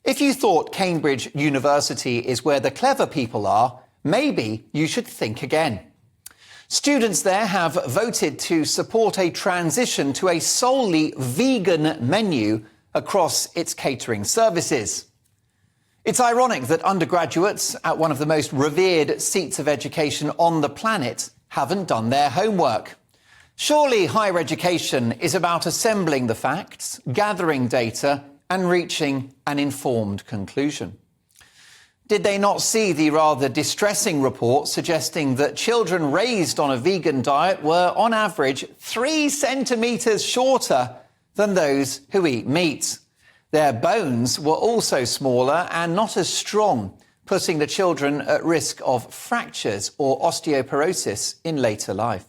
If you thought Cambridge University is where the clever people are, maybe you should think again. Students there have voted to support a transition to a solely vegan menu across its catering services. It's ironic that undergraduates at one of the most revered seats of education on the planet haven't done their homework. Surely higher education is about assembling the facts, gathering data, and reaching an informed conclusion. Did they not see the rather distressing report suggesting that children raised on a vegan diet were, on average, 3 centimetres shorter than those who eat meat? Their bones were also smaller and not as strong, putting the children at risk of fractures or osteoporosis in later life.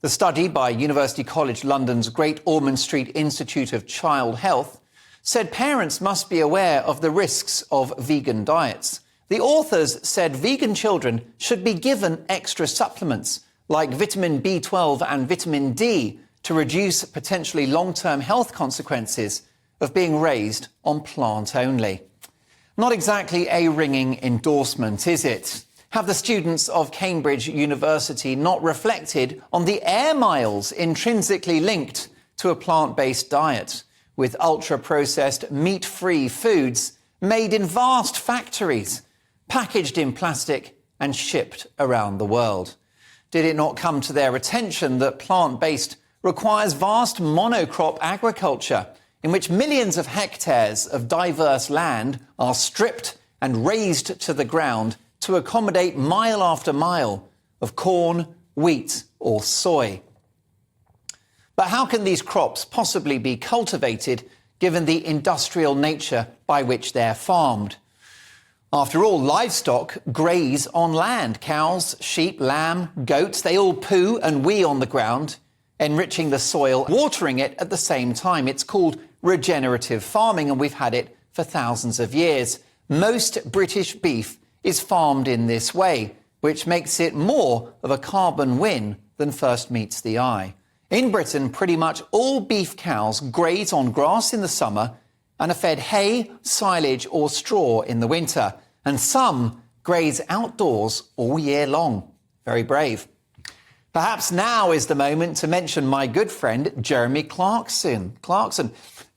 The study by University College London's Great Ormond Street Institute of Child Health said parents must be aware of the risks of vegan diets. The authors said vegan children should be given extra supplements like vitamin B12 and vitamin D to reduce potentially long-term health consequences of being raised on plant only. Not exactly a ringing endorsement, is it? Have the students of Cambridge University not reflected on the air miles intrinsically linked to a plant-based diet, with ultra-processed, meat-free foods made in vast factories, packaged in plastic and shipped around the world? Did it not come to their attention that plant-based requires vast monocrop agriculture, in which millions of hectares of diverse land are stripped and razed to the ground to accommodate mile after mile of corn, wheat or soy? But how can these crops possibly be cultivated given the industrial nature by which they're farmed? After all, livestock graze on land. Cows, sheep, lamb, goats, they all poo and wee on the ground, enriching the soil, watering it at the same time. It's called regenerative farming, and we've had it for thousands of years. Most British beef is farmed in this way, which makes it more of a carbon win than first meets the eye. In Britain, pretty much all beef cows graze on grass in the summer and are fed hay, silage or straw in the winter. And some graze outdoors all year long. Very brave. Perhaps now is the moment to mention my good friend Jeremy Clarkson,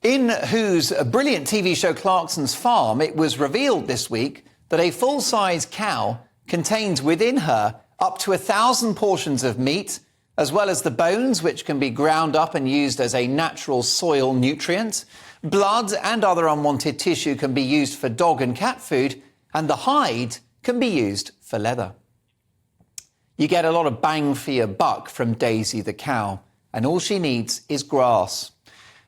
in whose brilliant TV show Clarkson's Farm, it was revealed this week that a full-size cow contains within her up to 1,000 portions of meat, as well as the bones, which can be ground up and used as a natural soil nutrient. Blood and other unwanted tissue can be used for dog and cat food, and the hide can be used for leather. You get a lot of bang for your buck from Daisy the cow, and all she needs is grass.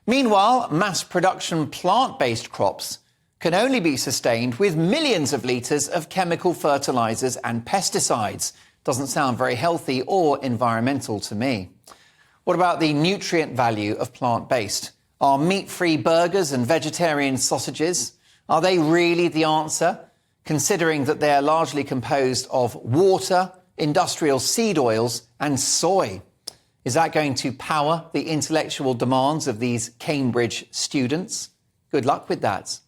Meanwhile, mass production plant-based crops can only be sustained with millions of litres of chemical fertilisers and pesticides. Doesn't sound very healthy or environmental to me. What about the nutrient value of plant-based? Are meat-free burgers and vegetarian sausages, are they really the answer, considering that they are largely composed of water, industrial seed oils and soy? Is that going to power the intellectual demands of these Cambridge students? Good luck with that.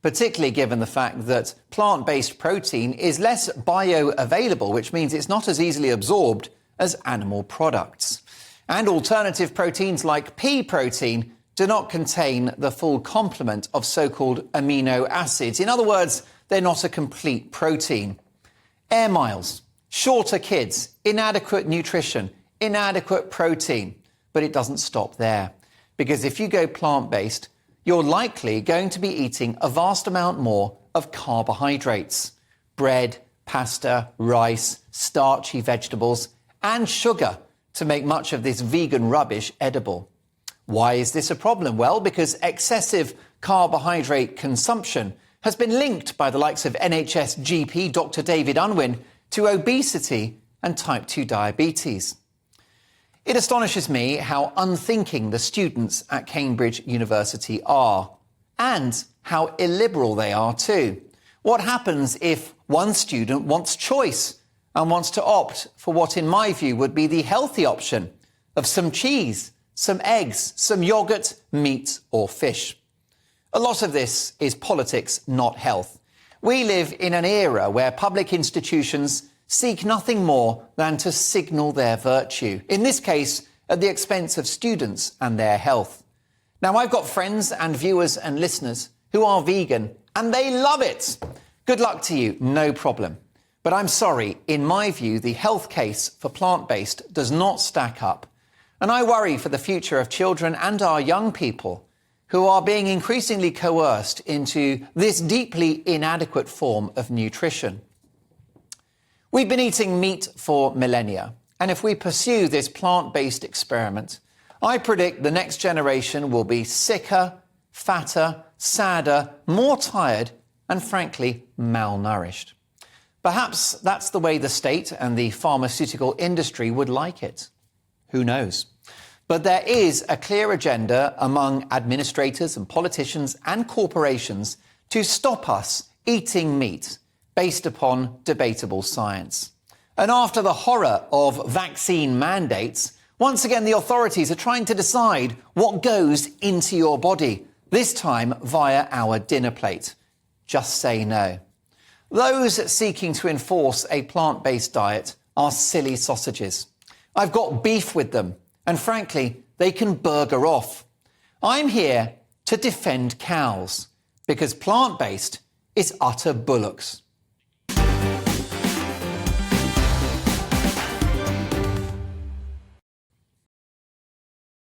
Particularly given the fact that plant-based protein is less bioavailable, which means it's not as easily absorbed as animal products. And alternative proteins like pea protein do not contain the full complement of so-called amino acids. In other words, they're not a complete protein. Air miles, shorter kids, inadequate nutrition, inadequate protein. But it doesn't stop there. Because if you go plant-based, you're likely going to be eating a vast amount more of carbohydrates. Bread, pasta, rice, starchy vegetables, and sugar to make much of this vegan rubbish edible. Why is this a problem? Well, because excessive carbohydrate consumption has been linked by the likes of NHS GP Dr. David Unwin to obesity and type 2 diabetes. It astonishes me how unthinking the students at Cambridge University are, and how illiberal they are too. What happens if one student wants choice and wants to opt for what, in my view, would be the healthy option of some cheese, some eggs, some yogurt, meat or fish? A lot of this is politics, not health. We live in an era where public institutions seek nothing more than to signal their virtue, in this case, at the expense of students and their health. Now, I've got friends and viewers and listeners who are vegan, and they love it. Good luck to you, no problem. But I'm sorry, in my view, the health case for plant-based does not stack up. And I worry for the future of children and our young people who are being increasingly coerced into this deeply inadequate form of nutrition. We've been eating meat for millennia, and if we pursue this plant-based experiment, I predict the next generation will be sicker, fatter, sadder, more tired, and frankly, malnourished. Perhaps that's the way the state and the pharmaceutical industry would like it. Who knows? But there is a clear agenda among administrators and politicians and corporations to stop us eating meat based upon debatable science. And after the horror of vaccine mandates, once again the authorities are trying to decide what goes into your body, this time via our dinner plate. Just say no. Those seeking to enforce a plant-based diet are silly sausages. I've got beef with them, and frankly, they can burger off. I'm here to defend cows, because plant-based is utter bullocks.